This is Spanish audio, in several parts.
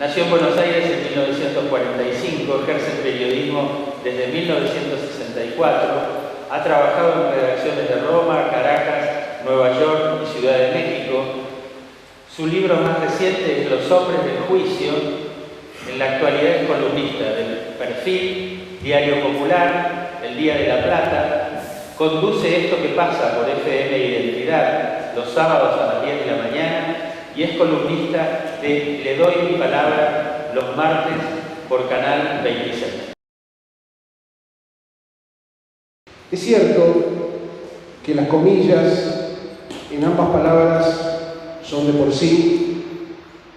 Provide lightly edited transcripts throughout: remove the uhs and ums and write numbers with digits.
Nació en Buenos Aires en 1945, ejerce el periodismo desde 1964, ha trabajado en redacciones de Roma, Caracas, Nueva York y Ciudad de México. Su libro más reciente es Los hombres del juicio. En la actualidad es columnista del Perfil, Diario Popular, El Día de la Plata. Conduce Esto que pasa por FM Identidad los sábados a las 10 de la mañana y es columnista de Le doy mi palabra los martes por Canal 26. Es cierto que las comillas en ambas palabras son de por sí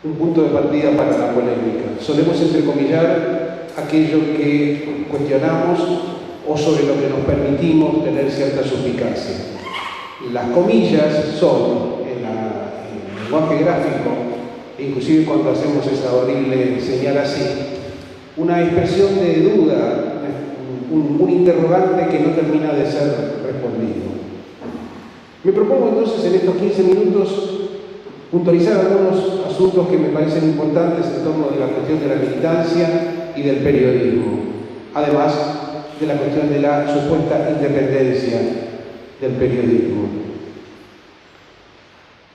un punto de partida para la polémica. Solemos entrecomillar aquello que cuestionamos o sobre lo que nos permitimos tener cierta suspicacia. Las comillas son, en el lenguaje gráfico, inclusive cuando hacemos esa horrible señal así, una expresión de duda, un interrogante que no termina de ser respondido. Me propongo entonces en estos 15 minutos puntualizar algunos asuntos que me parecen importantes en torno de la cuestión de la militancia y del periodismo, además de la cuestión de la supuesta independencia del periodismo.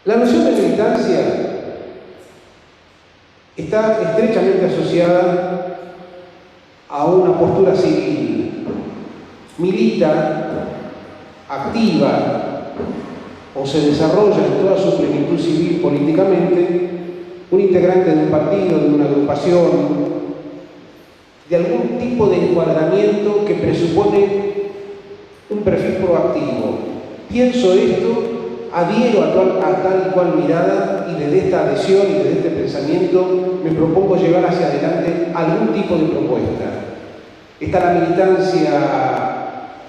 La noción de militancia está estrechamente asociada a una postura civil. Milita, activa o se desarrolla en toda su plenitud civil políticamente un integrante de un partido, de una agrupación, de algún tipo de encuadramiento que presupone un perfil proactivo. Pienso esto, adhiero a tal y cual mirada y desde esta adhesión y desde este pensamiento me propongo llevar hacia adelante algún tipo de propuesta. Está la militancia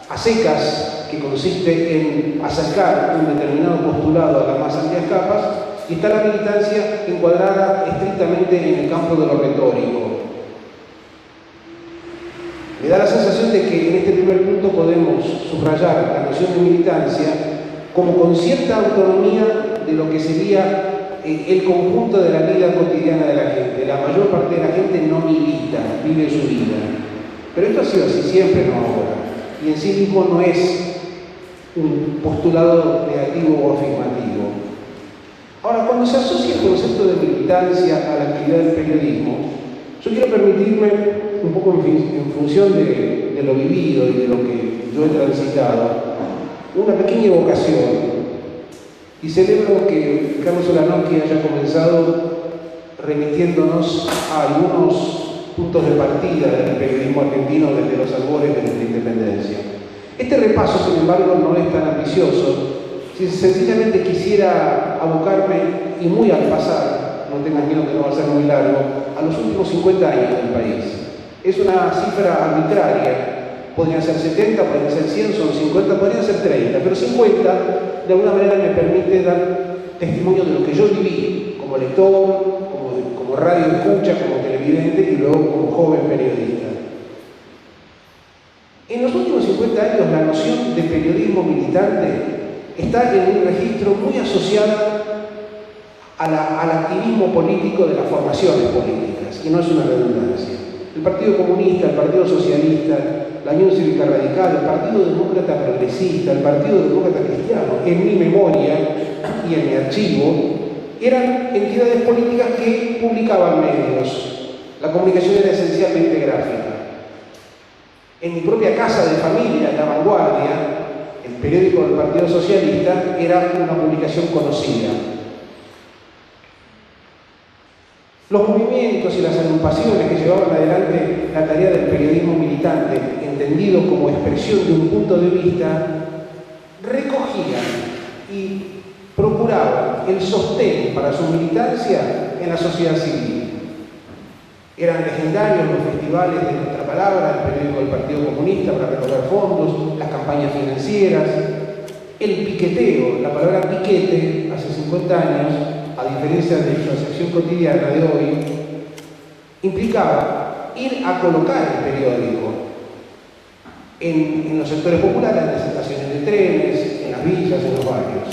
a secas, que consiste en acercar un determinado postulado a las más amplias capas, y está la militancia encuadrada estrictamente en el campo de lo retórico. Me da la sensación de que en este primer punto podemos subrayar la noción de militancia como con cierta autonomía de lo que sería el conjunto de la vida cotidiana de la gente. La mayor parte de la gente no milita, vive su vida. Pero esto ha sido así siempre, no ahora. Y en sí mismo no es un postulado negativo o afirmativo. Ahora, cuando se asocia el concepto de militancia a la actividad del periodismo, yo quiero permitirme, un poco en función de lo vivido y de lo que yo he transitado, una pequeña evocación. Y celebro que Carlos Olanowski haya comenzado remitiéndonos a algunos puntos de partida del periodismo argentino desde los albores de nuestra independencia. Este repaso, sin embargo, no es tan ambicioso. Si sencillamente quisiera abocarme, y muy al pasar, no tengan miedo que no va a ser muy largo, a los últimos 50 años del país. Es una cifra arbitraria. Podrían ser 70, podrían ser 100, son 50, podrían ser 30, pero 50 de alguna manera me permite dar testimonio de lo que yo viví como lector, como radio escucha, como televidente y luego como joven periodista. En los últimos 50 años la noción de periodismo militante está en un registro muy asociado al activismo político de las formaciones políticas, y no es una redundancia. El Partido Comunista, el Partido Socialista, la Unión Cívica Radical, el Partido Demócrata Progresista, el Partido Demócrata Cristiano, en mi memoria y en mi archivo, eran entidades políticas que publicaban medios. La comunicación era esencialmente gráfica. En mi propia casa de familia, La Vanguardia, el periódico del Partido Socialista, era una publicación conocida. Los movimientos y las agrupaciones que llevaban adelante la tarea del periodismo militante, entendido como expresión de un punto de vista, recogían y procuraban el sostén para su militancia en la sociedad civil. Eran legendarios los festivales de Nuestra Palabra, el periódico del Partido Comunista para recoger fondos, las campañas financieras, el piqueteo. La palabra piquete, hace 50 años, a diferencia de su acepción cotidiana de hoy, implicaba ir a colocar el periódico en los sectores populares, en las estaciones de trenes, en las villas, en los barrios.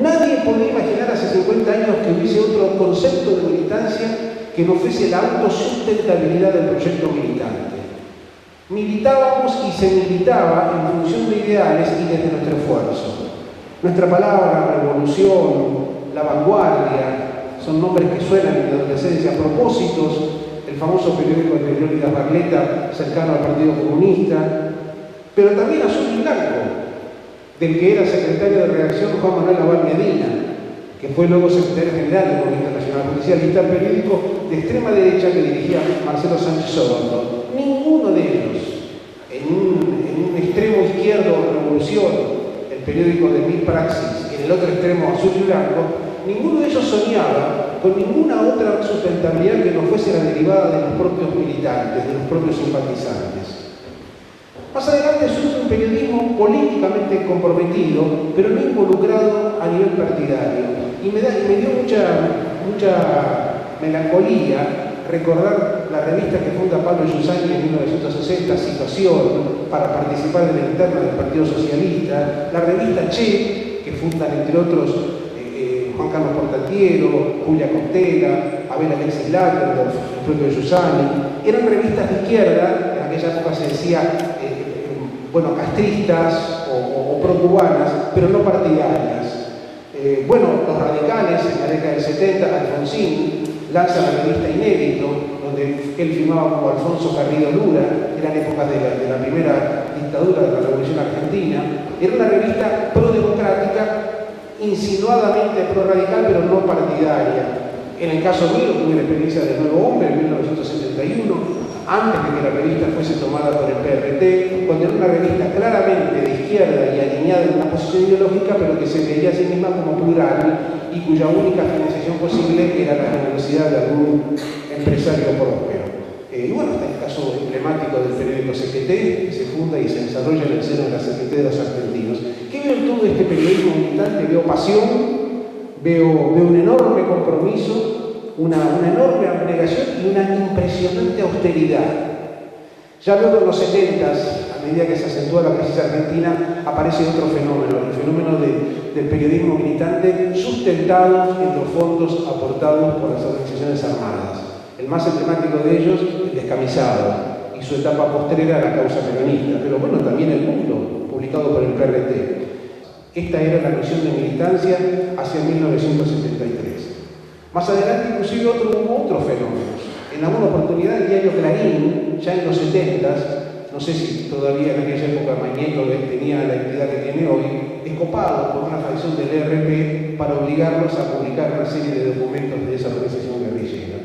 Nadie podía imaginar hace 50 años que hubiese otro concepto de militancia que no fuese la autosustentabilidad del proyecto militante. Militábamos y se militaba en función de ideales y desde nuestro esfuerzo. Nuestra palabra, revolución, la vanguardia, son nombres que suenan en la adolescencia, propósitos, el famoso periódico de Leónidas Barletta, cercano al Partido Comunista, pero también Azul y Blanco, del que era secretario de redacción Juan Manuel Laval Medina, que fue luego secretario general del Movimiento Nacional Justicialista, periódico de extrema derecha que dirigía Marcelo Sánchez Sorondo. Ninguno de ellos, en un extremo izquierdo, Revolución, el periódico de Mil Praxis, en el otro extremo, Azul y Blanco, ninguno de ellos soñaba con ninguna otra sustentabilidad que no fuese la derivada de los propios militantes, de los propios simpatizantes. Más adelante surge un periodismo políticamente comprometido, pero no involucrado a nivel partidario. Y me dio mucha melancolía recordar la revista que funda Pablo Giussani en 1960, Situación, para participar de la interna del Partido Socialista, la revista Che, que fundan entre otros Juan Carlos Portatiero, Julia Costela, Abel Alexis Lackendorf, el propio Giussani. Eran revistas de izquierda, en aquella época se decía, castristas o pro-cubanas, pero no partidarias. Los radicales, en la década del 70, Alfonsín lanza la revista Inédito, donde él firmaba como Alfonso Garrido Lura, eran épocas de la primera dictadura de la Revolución Argentina. Era una revista pro-democrática, insinuadamente pro-radical, pero no partidaria. En el caso mío, tuve la experiencia del Nuevo Hombre en 1971, antes de que la revista fuese tomada por el PRT, cuando era una revista claramente de izquierda y alineada en una posición ideológica, pero que se veía a sí misma como plural y cuya única financiación posible era la generosidad de algún empresario próspero. Está el caso emblemático del periódico CGT, que se funda y se desarrolla en el seno de la CGT de los argentinos. ¿Qué veo en todo este periodismo militante? Veo pasión, veo un enorme compromiso, una enorme abnegación y una impresionante austeridad. Ya luego en los 70s, a medida que se acentúa la crisis argentina, aparece otro fenómeno, el fenómeno del periodismo militante sustentado en los fondos aportados por las organizaciones armadas. El más emblemático de ellos, El Descamisado, y su etapa postrera a la causa peronista, pero también El Mundo, publicado por el PRT. Esta era la misión de militancia hacia 1973. Más adelante inclusive hubo otros fenómenos. En alguna oportunidad el diario Clarín, ya en los 70s, no sé si todavía en aquella época Magneto tenía la entidad que tiene hoy, es copado por una facción del ERP para obligarlos a publicar una serie de documentos de esa organización guerrillera.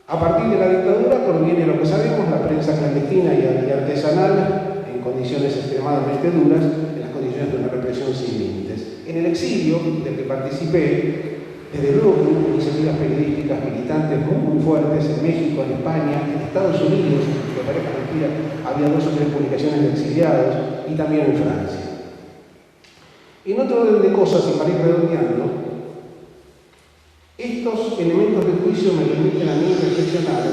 A partir de la dictadura proviene lo que sabemos, la prensa clandestina y artesanal, en condiciones extremadamente duras, en las condiciones de una represión sin límites. En el exilio, del que participé, desde luego hubo iniciativas periodísticas militantes muy fuertes en México, en España, en Estados Unidos, que parezca mentira, había 2 o 3 publicaciones de exiliados, y también en Francia. En otro orden de cosas, y para ir redondeando, estos elementos de juicio me permiten a mí reflexionar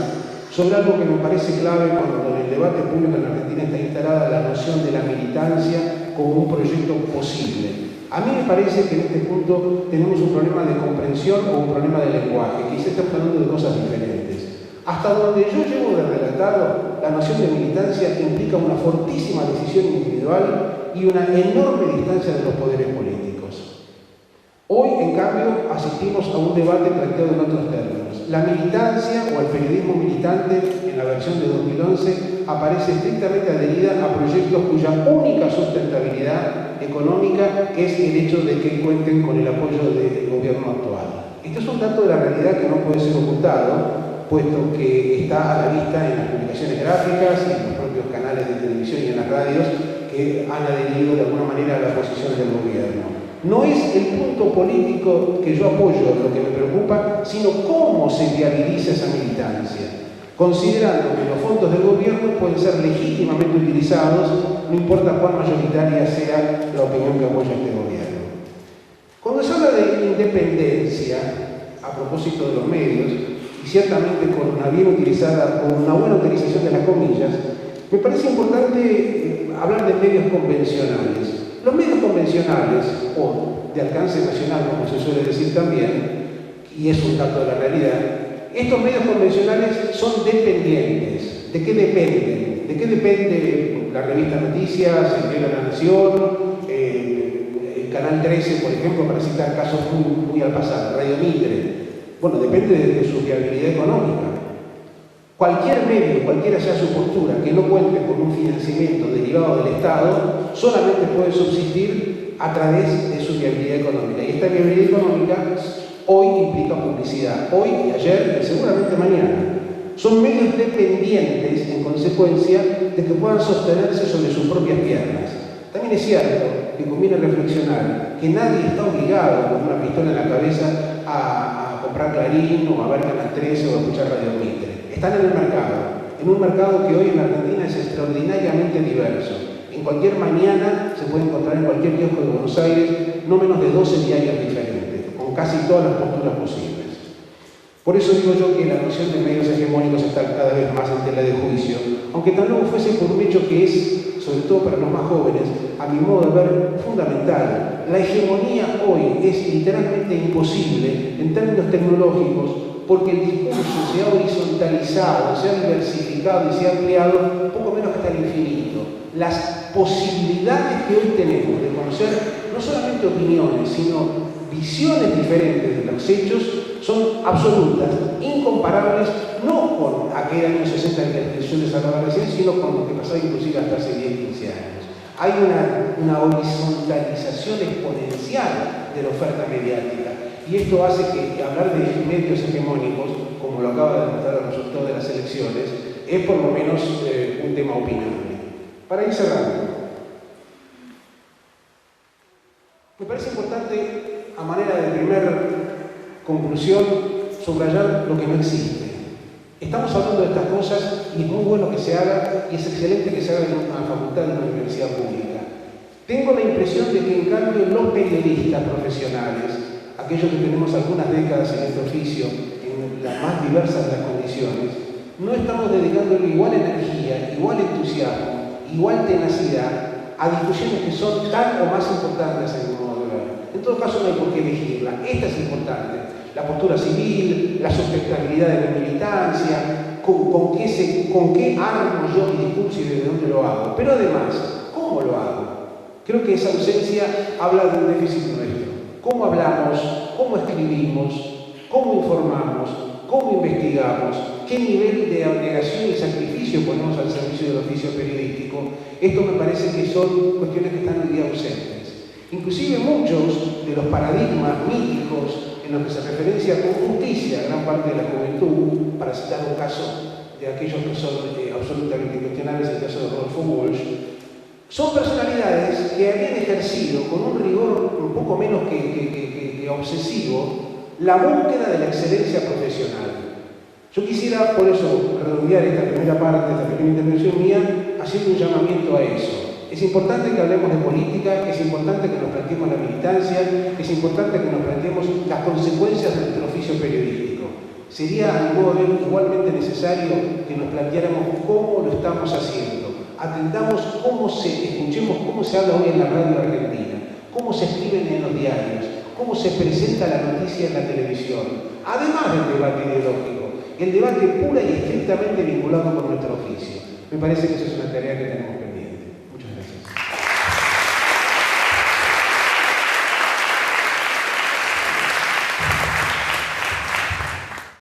sobre algo que me parece clave cuando en el debate público en Argentina está instalada la noción de la militancia como un proyecto posible. A mí me parece que en este punto tenemos un problema de comprensión o un problema de lenguaje, quizás estamos hablando de cosas diferentes. Hasta donde yo llevo de relatado, la noción de militancia implica una fortísima decisión individual y una enorme distancia de los poderes políticos. Hoy, en cambio, asistimos a un debate planteado en otros términos. La militancia o el periodismo militante, en la versión de 2011, aparece estrictamente adherida a proyectos cuya única sustentabilidad económica es el hecho de que cuenten con el apoyo del gobierno actual. Este es un dato de la realidad que no puede ser ocultado, puesto que está a la vista en las publicaciones gráficas, en los propios canales de televisión y en las radios que han adherido de alguna manera a la posición del gobierno. No es el punto político que yo apoyo lo que me preocupa, sino cómo se viabiliza esa militancia, considerando que los fondos del gobierno pueden ser legítimamente utilizados, no importa cuán mayoritaria sea la opinión que apoya este gobierno. Cuando se habla de independencia, a propósito de los medios, y ciertamente con una buena utilización de las comillas, me parece importante hablar de medios convencionales. Los medios convencionales, o de alcance nacional, como se suele decir también, y es un dato de la realidad, Estos medios convencionales son dependientes. ¿De qué dependen? ¿De qué depende la revista Noticias, el diario La Nación, el Canal 13, por ejemplo, para citar casos muy al pasado, Radio Mitre? Bueno, depende de su viabilidad económica. Cualquier medio, cualquiera sea su postura, que no cuente con un financiamiento derivado del Estado, solamente puede subsistir a través de su viabilidad económica. Y esta viabilidad económica hoy implica publicidad, hoy y ayer y seguramente mañana. Son medios dependientes, en consecuencia, de que puedan sostenerse sobre sus propias piernas. También es cierto que conviene reflexionar que nadie está obligado, con una pistola en la cabeza, a comprar Clarín o a ver Canal 13 o a escuchar Radio Mitre. Están en el mercado, en un mercado que hoy en Argentina es extraordinariamente diverso. En cualquier mañana se puede encontrar en cualquier kiosco de Buenos Aires no menos de 12 diarios diferentes, con casi todas las posturas posibles. Por eso digo yo que la noción de medios hegemónicos está cada vez más en tela de juicio, aunque tan luego fuese por un hecho que es, sobre todo para los más jóvenes, a mi modo de ver, fundamental. La hegemonía hoy es literalmente imposible en términos tecnológicos porque el discurso se ha horizontalizado, se ha diversificado y se ha ampliado poco menos que hasta el infinito. Las posibilidades que hoy tenemos de conocer no solamente opiniones, sino visiones diferentes de los hechos son absolutas, incomparables, no con aquel año 60 que yo les hablaba recién, sino con lo que pasaba inclusive hasta hace 10, 15 años. Hay una horizontalización exponencial de la oferta mediática y esto hace que hablar de medios hegemónicos, como lo acaba de demostrar el resultado de las elecciones, es por lo menos un tema opinable. Para ir cerrando, me parece importante, a manera de primera conclusión, subrayar lo que no existe. Estamos hablando de estas cosas y es muy bueno que se haga y es excelente que se haga en una facultad de una universidad pública. Tengo la impresión de que en cambio los periodistas profesionales, aquellos que tenemos algunas décadas en este oficio, en las más diversas de las condiciones, no estamos dedicándole igual energía, igual entusiasmo, igual tenacidad a discusiones que son tan o más importantes en el modo de ver. En todo caso no hay por qué elegirla. Esta es importante. La postura civil, la sustentabilidad de la militancia, con qué armo yo mi discurso y desde dónde lo hago. Pero además, ¿cómo lo hago? Creo que esa ausencia habla de un déficit nuestro. ¿Cómo hablamos? ¿Cómo escribimos? ¿Cómo informamos? ¿Cómo investigamos? ¿Qué nivel de abnegación y sacrificio ponemos al servicio del oficio periodístico? Esto me parece que son cuestiones que están hoy día ausentes. Inclusive muchos de los paradigmas míticos en los que se referencia con justicia a gran parte de la juventud, para citar un caso de aquellos que son absolutamente incuestionables, el caso de Rodolfo Walsh, son personalidades que habían ejercido con un rigor un poco menos que obsesivo la búsqueda de la excelencia profesional. Yo quisiera, por eso, redondear esta primera parte, esta primera intervención mía, haciendo un llamamiento a eso. Es importante que hablemos de política, es importante que nos planteemos la militancia, es importante que nos planteemos las consecuencias de nuestro oficio periodístico. Sería, a mi modo de ver, igualmente necesario que nos planteáramos cómo lo estamos haciendo. Atendamos escuchemos cómo se habla hoy en la radio argentina, cómo se escriben en los diarios, cómo se presenta la noticia en la televisión, además del debate ideológico, el debate pura y estrictamente vinculado con nuestro oficio. Me parece que esa es una tarea que tenemos pendiente. Muchas gracias.